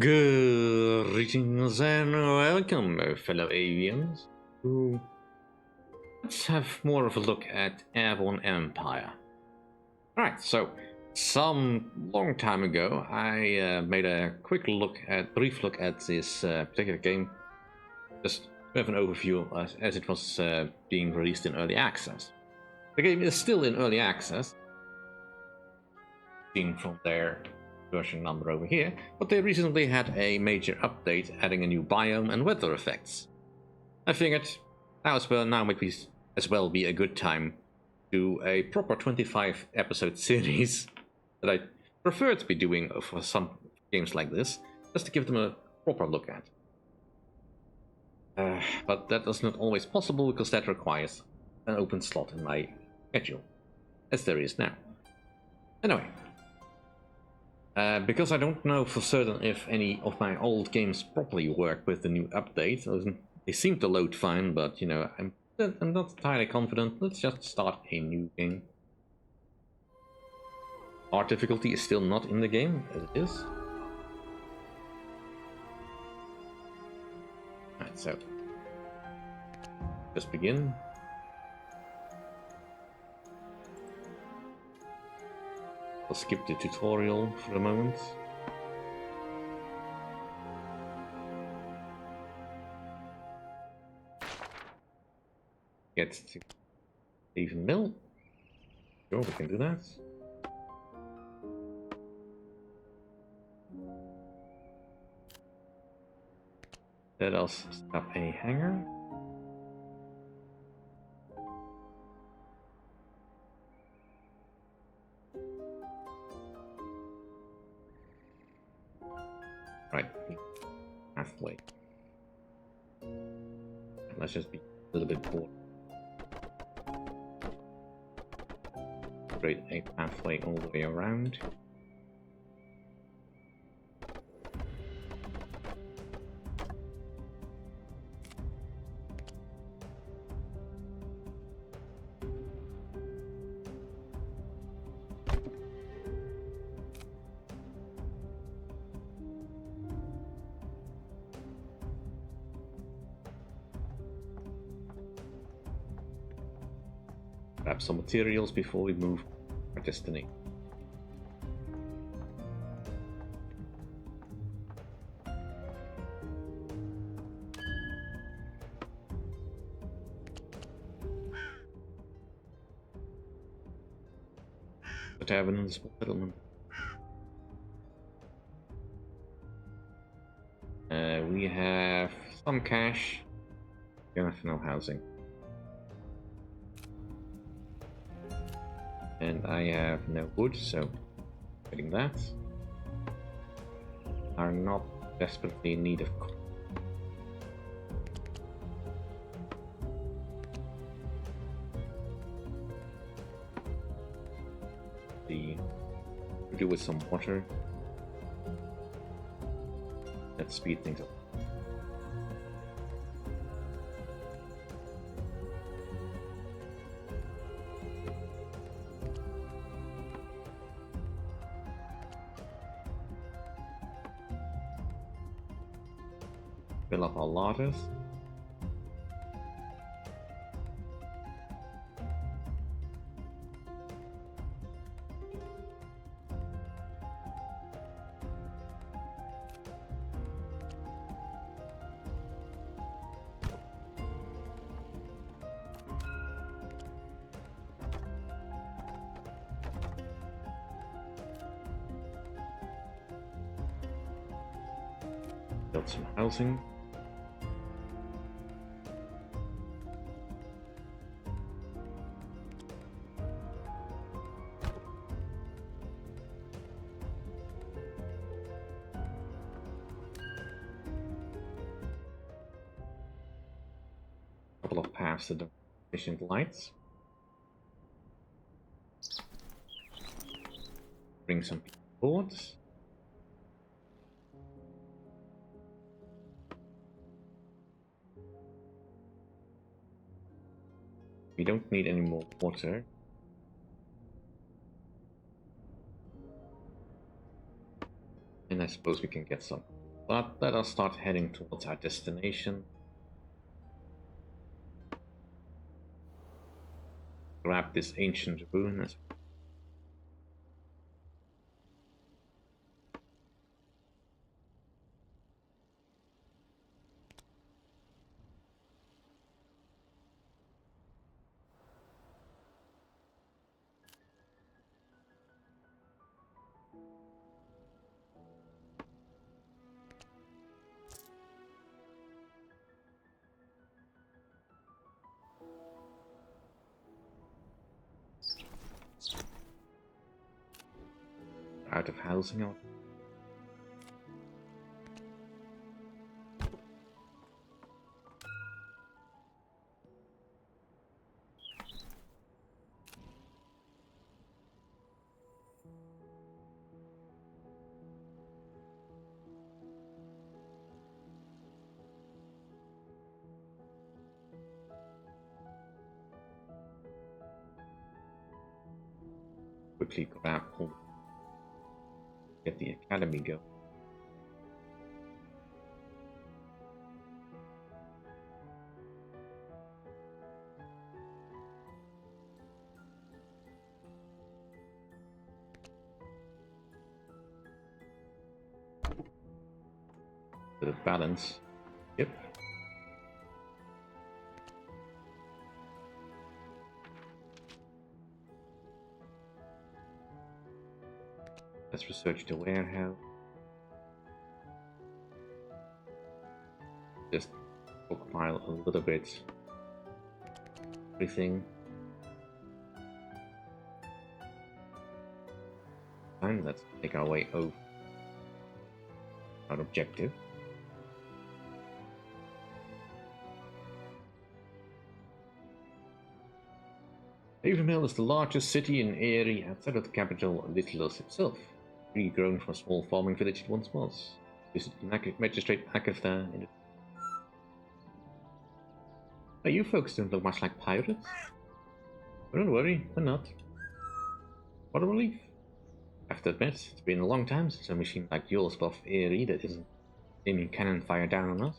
Greetings and welcome, fellow avians. Let's have more of a look at Airborne Empire. Alright, so some long time ago I made a brief look at this particular game, just with an overview as it was being released in early access. The game is still in early access, seen from their version number over here, but they recently had a major update adding a new biome and weather effects. I figured now might be as well be a good time to do a proper 25 episode series that I prefer to be doing for some games like this, just to give them a proper look at. But that is not always possible because that requires an open slot in my schedule, as there is now. Anyway. Because I don't know for certain if any of my old games properly work with the new update. They seem to load fine, but you know, I'm not entirely confident. Let's just start a new game. Hard difficulty is still not in the game, as it is. Alright, so just begin. I'll skip the tutorial for a moment. Get to even mill. Sure, we can do that. Let us set up a hangar. Right, halfway. Let's just be a little bit bored. Create a pathway all the way around. Grab some materials before we move our destiny. The tavern and the small settlement. We have some cash. We have no housing. And I have no wood, so getting that. Are not desperately in need of coal. Do with some water. Let's speed things up. Fill up our larders. Build some housing. Couple of paths to the efficient lights. Bring some boards. We don't need any more water. And I suppose we can get some But let us start heading towards our destination. Grab this ancient ruin as out of housing out. Quickly grab all, get the academy going. Bit of balance. Yep. Let's research the warehouse. Just stockpile a little bit. Everything. And let's take our way over our objective. Airborne is the largest city in area outside of the capital, Little's itself. Regrown from a small farming village it once was. Visit Magistrate Agatha in it. Hey, you folks don't look much like pirates. But don't worry, we're not. What a relief. I have to admit, it's been a long time since a machine like yours above Erie that isn't aiming cannon fire down on us.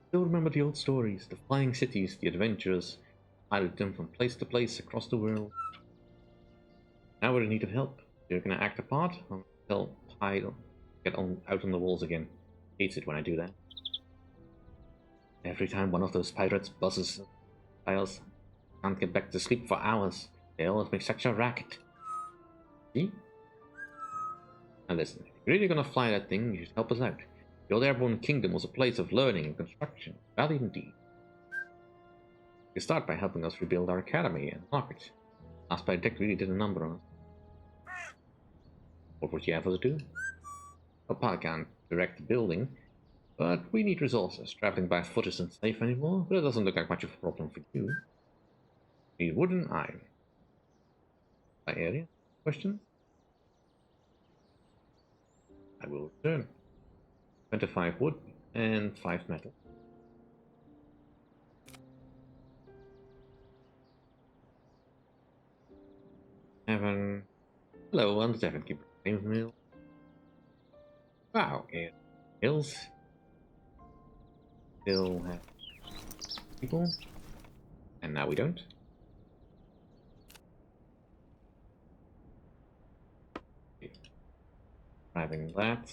Still remember the old stories, the flying cities, the adventurers, piloted them from place to place across the world. Now we're in need of help. You're gonna act a part, or tell Pyle get on out on the walls again. Hates it when I do that. Every time one of those pirates buzzes Pyles, can't get back to sleep for hours. They always make such a racket. See? Now listen, if you're really gonna fly that thing, you should help us out. The old Airborne Kingdom was a place of learning and construction. Valued indeed. You start by helping us rebuild our academy and market. Last Deck really did a number on us. What would you have us do? Papa can't direct the building, but we need resources. Traveling by foot isn't safe anymore, but it doesn't look like much of a problem for you. Need wooden iron. By area? Questions? I will return. 25 wood and 5 metal. Heaven. Hello, I'm Devon Keeper. Mill. Wow, and hills. Still have people. And now we don't. Driving that.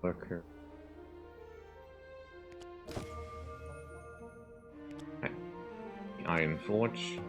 Worker. Right. The Iron Forge.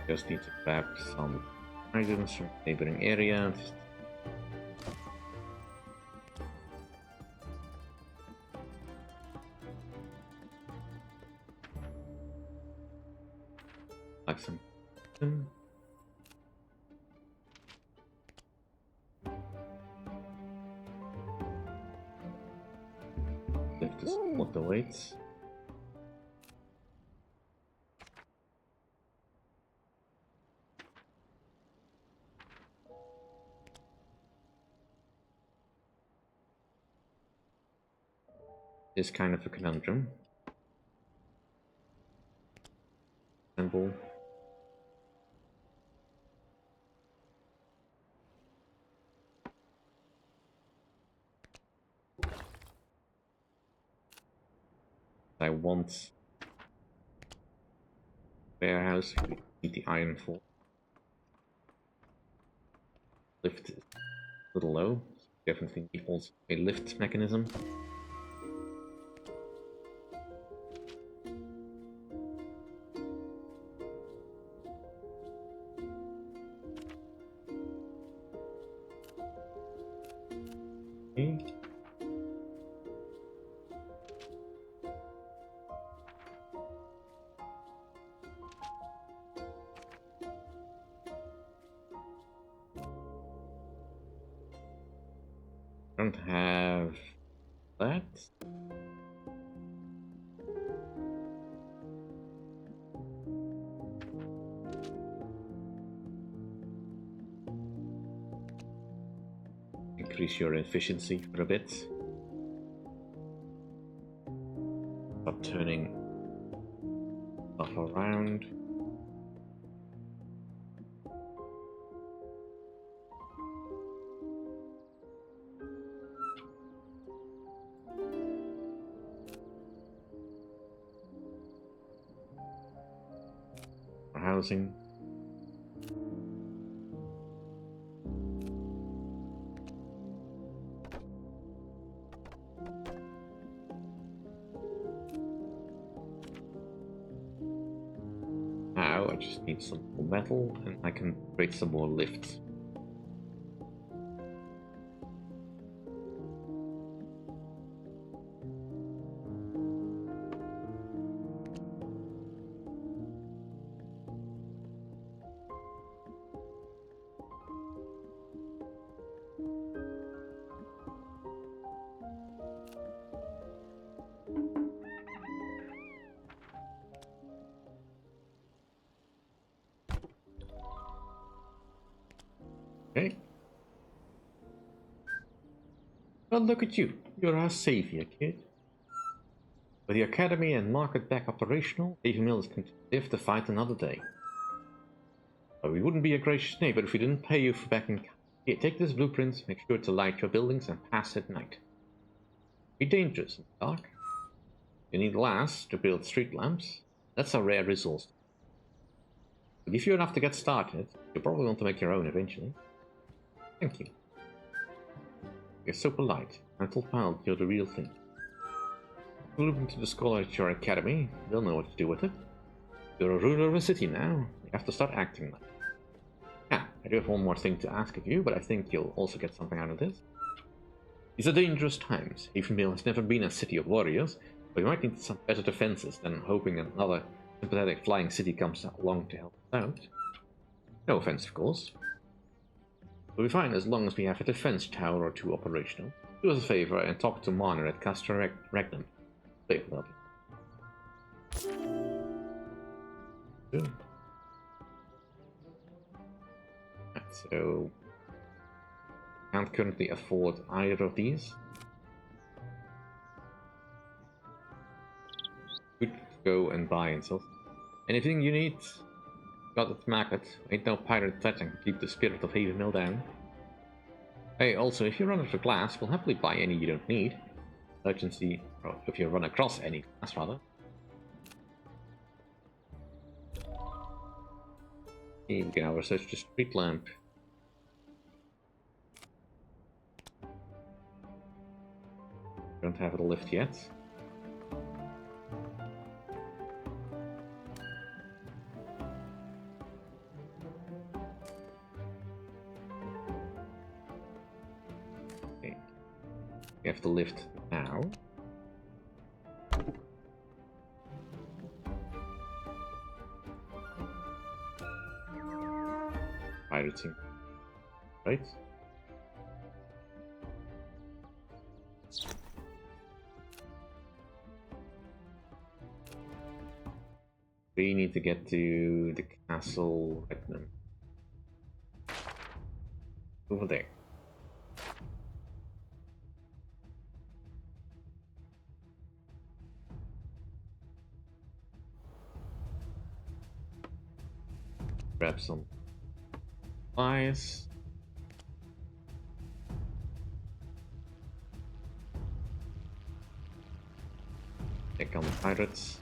Just need to grab some items from neighboring areas. Like some. Lift this of the weights. Is kind of a conundrum. Simple. I want warehouse. We need the iron for. Lift is a little low. Definitely need also a lift mechanism. Okay. Don't have that. Increase your efficiency for a bit. Stop turning stuff around. Housing. Now I just need some more metal and I can create some more lifts. Okay. Well, look at you. You're our savior, kid. With the academy and market back operational, Davy Mills can live to fight another day. But we wouldn't be a gracious neighbor if we didn't pay you for backing. Here, take this blueprint, make sure to light your buildings and pass at night. Be dangerous in the dark. You need glass to build street lamps. That's a rare resource. But if you're enough to get started, you'll probably want to make your own eventually. Thank you. You're so polite. Mental pal, you're the real thing. Move into the scholar at your academy. They'll know what to do with it. You're a ruler of a city now. You have to start acting like it. Yeah, I do have one more thing to ask of you, but I think you'll also get something out of this. These are dangerous times. Havenville has never been a city of warriors, but we might need some better defenses than hoping another sympathetic flying city comes along to help us out. No offense, of course. We'll be fine as long as we have a defense tower or two operational. Do us a favor and talk to Marner at Castra Regnum. Wait, well. Good. So, can't currently afford either of these. Good to go and buy and sell. Anything you need? Got it, market. Ain't no pirate touching. Keep the spirit of Haven Mill down. Hey, also, if you run out of glass, we'll happily buy any you don't need. Urgency, or if you run across any glass, rather. Okay, we can now research the street lamp. Don't have it a lift yet. We have to lift now. Pirating. Right? We need to get to the castle right now. Over there. Grab some supplies. Take on the pirates.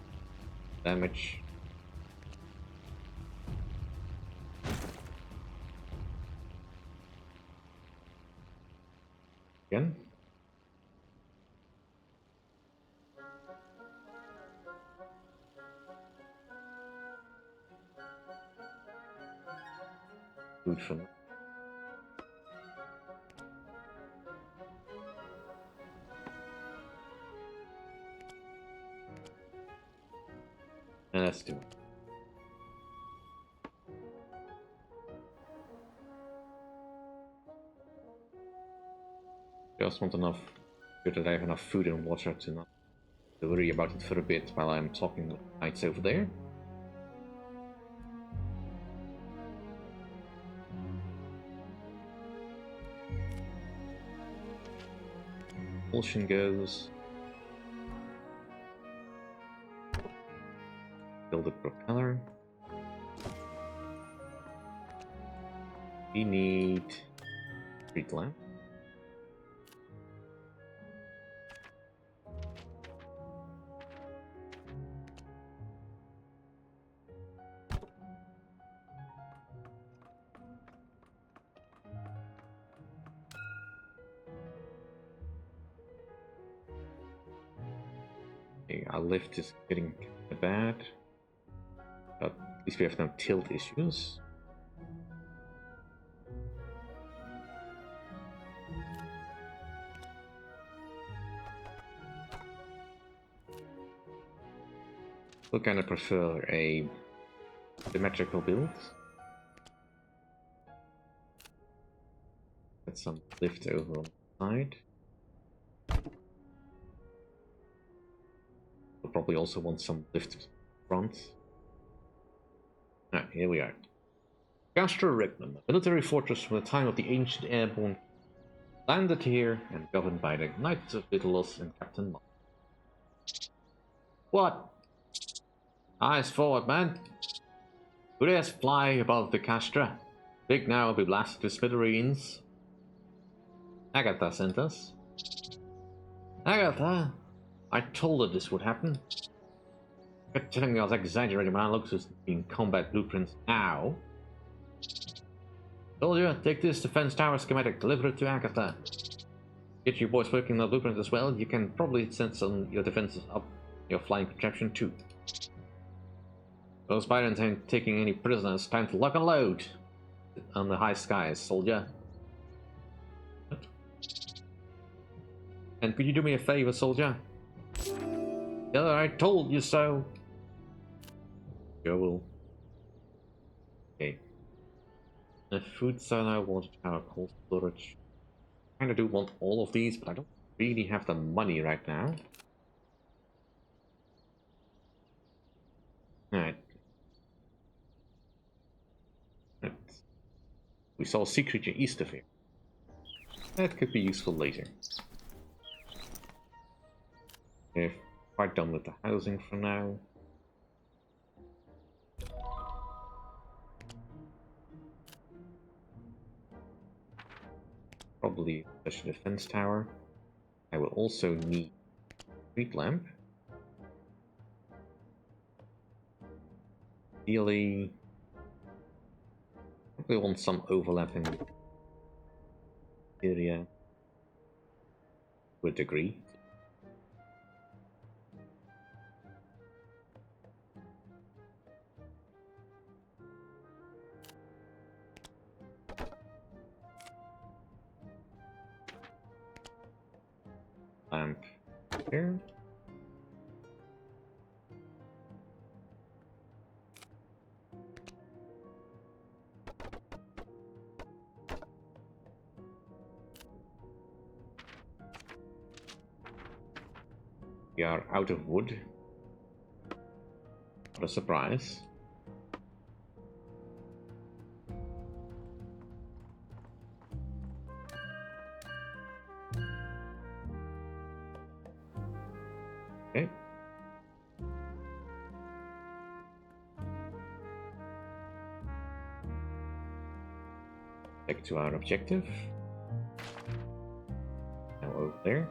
Damage. Again. Food for now. And let's do it. Just want enough, good that I have enough food and water to not worry about it for a bit while I'm talking with the knights over there. Propulsion goes. Build a propeller. We need street lamp. Okay, our lift is getting bad. But at least we have no tilt issues. Still kind of prefer a symmetrical build. Get some lift over on the side. We'll probably also want some lift front. Ah, here we are. Castra Rignum, a military fortress from the time of the ancient Airborne, landed here and governed by the Knights of Vitulus and Captain Mark. What? Eyes forward, man. Who dares fly above the Castra? Big now will be blasted to smithereens. Agatha sent us. Agatha? I told her this would happen. You're telling me I was exaggerating, man. Looks as being combat blueprints now. Soldier, take this defense tower schematic, deliver it to Agatha. Get you boys working on the blueprint as well. You can probably send some your defenses up your flying contraption too. Those pirates ain't taking any prisoners. Time to lock and load on the high skies, soldier. And could you do me a favor, soldier? Yeah, I told you so. Sure will. Okay. The food silo, water tower, cold storage. I kinda do want all of these, but I don't really have the money right now. Alright. We saw a sea creature east of here. That could be useful later. We're quite done with the housing for now. Probably a special defense tower. I will also need a street lamp. Ideally, probably want some overlapping area to a degree. There. We are out of wood. What a surprise. Okay. Back to our objective. Now over there.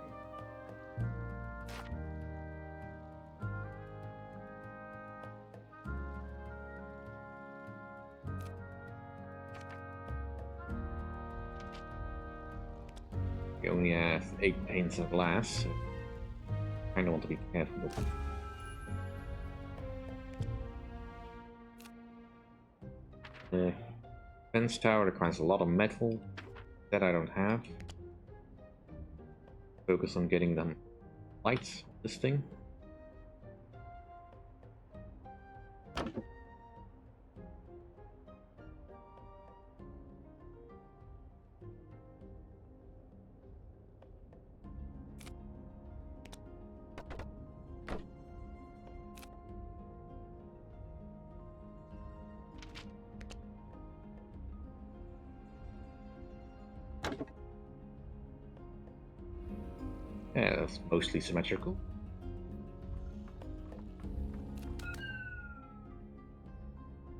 We only have 8 panes of glass, so I kind of want to be careful with them. The fence tower requires a lot of metal that I don't have. Focus on getting them lights, this thing. Yeah, that's mostly symmetrical.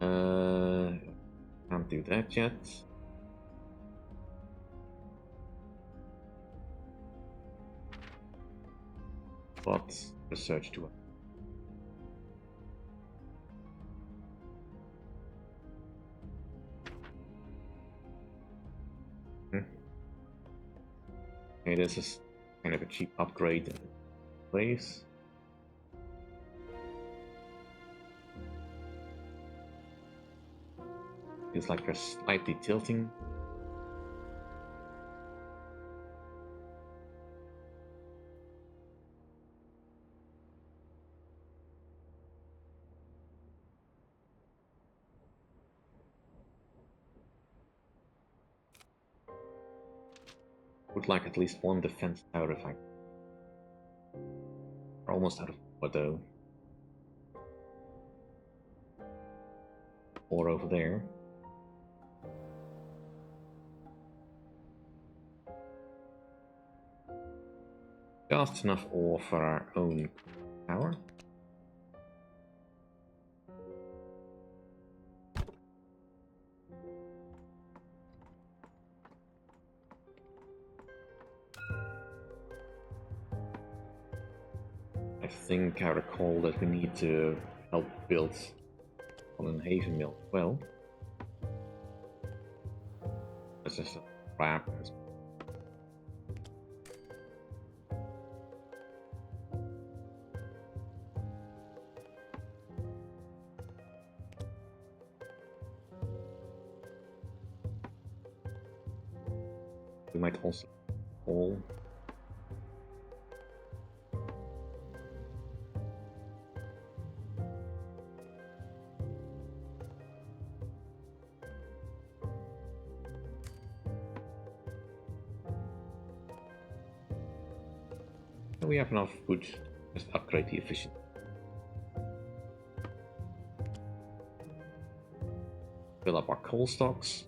Can't do that yet. But research to Okay, this is kind of a cheap upgrade in place. Feels like they're slightly tilting. Would like at least one defense tower if I. We're almost out of wood though. 4 over there. Just enough ore for our own tower. I think I recall that we need to help build on a haven mill as well. That's just a trap. We might also all. We have enough wood. Just upgrade the efficiency. Fill up our coal stocks.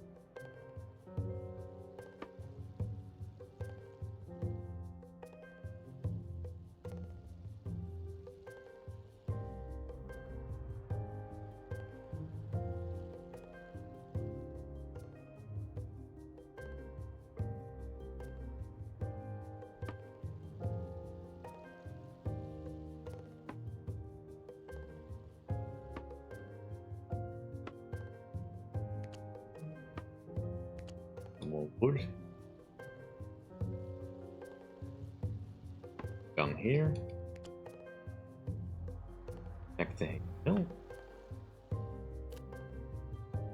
More wood. Gun here. Back to hill.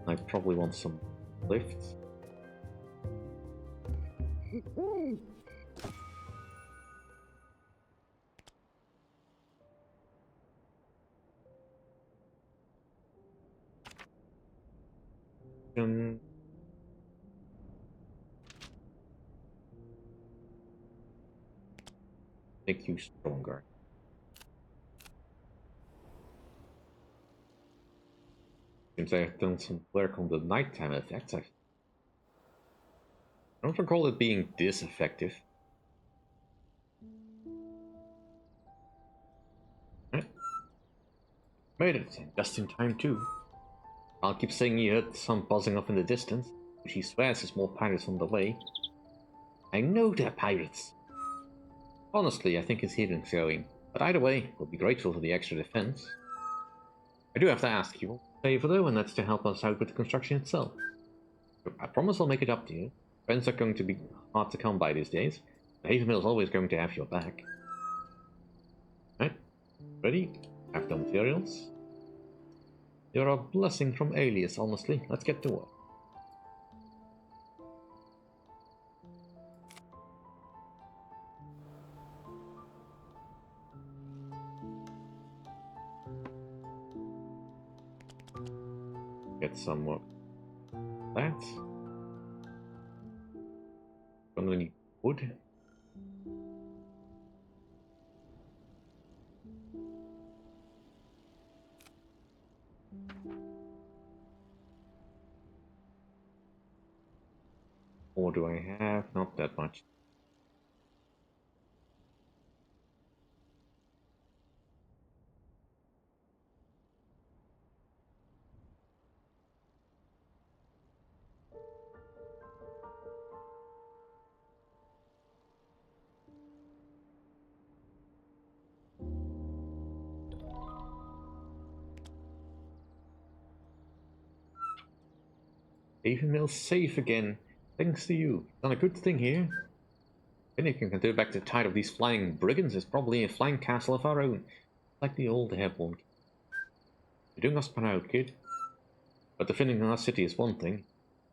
I probably want some lifts. construction. Make you stronger. Since I've done some work on the nighttime effects, I don't recall it being this effective. Made it, just in time too. I'll keep saying you heard some buzzing up in the distance, which he swears is more pirates on the way. I know they're pirates. Honestly, I think his hearing's going, but either way, we'll be grateful for the extra defense. I do have to ask you a favor though, and that's to help us out with the construction itself. I promise I'll make it up to you. Friends are going to be hard to come by these days. The Haven Mill's always going to have your back. Right, ready? Have the materials. You're a blessing from Alias, honestly. Let's get to work. Get some more that. Gonna need wood. Or do I have? Not that much. Haven Mill's safe again. Thanks to you. Done a good thing here. Anything can do back to the tide of these flying brigands is probably a flying castle of our own. Like the old Airborne. You're doing us proud, kid. But defending our city is one thing.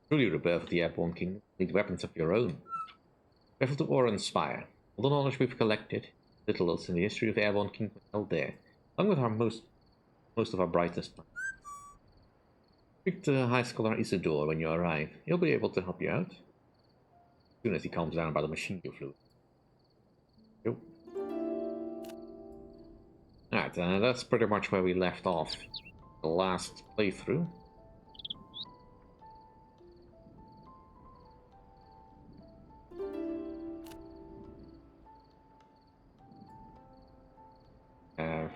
Truly rebirth of the Airborne Kingdom, need weapons of your own. Careful to awe and inspire. All the knowledge we've collected, little else in the history of the Airborne Kingdom held there, along with our most of our brightest minds. Speak to High Scholar Isidore when you arrive. He'll be able to help you out. As soon as he calms down about the machine you flew. Yep. Alright, that's pretty much where we left off the last playthrough. Have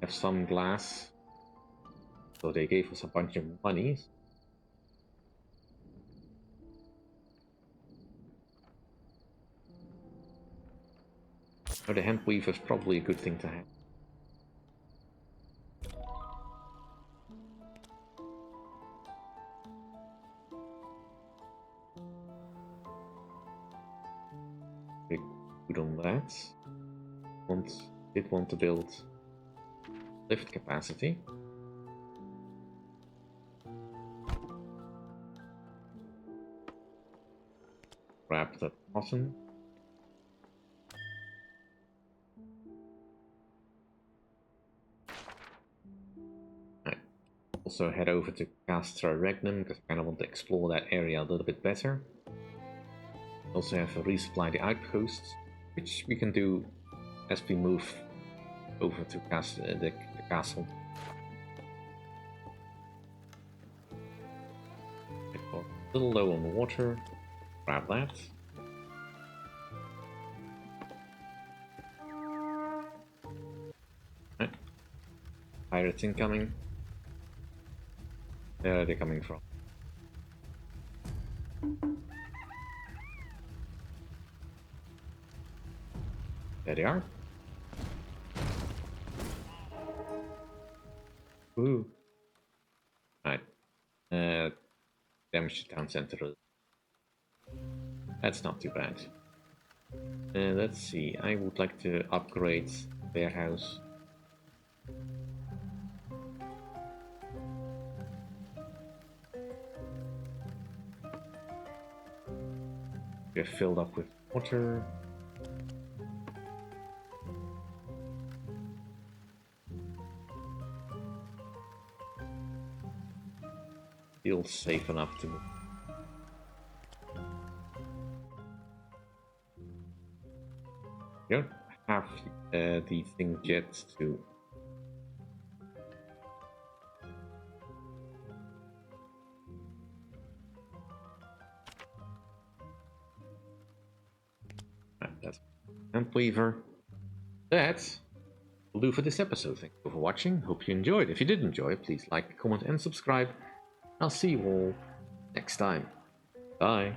some glass. So they gave us a bunch of monies. Oh, the hemp weave is probably a good thing to have. Big good on that. Did want to build lift capacity. Grab the cotton. Right. Also head over to Castra Regnum because I kind of want to explore that area a little bit better. Also have to resupply the outposts, which we can do as we move over to the castle. A little low on water. Grab that. Right. Pirates incoming. Where are they coming from? There they are. Ooh. Right. Damage the town center. That's not too bad. Let's see. I would like to upgrade their house. Get filled up with water. feel safe enough to... Don't have the thing yet to... That's Hemp Weaver. That will do for this episode. Thank you for watching. Hope you enjoyed. If you did enjoy, please like, comment, and subscribe. I'll see you all next time. Bye.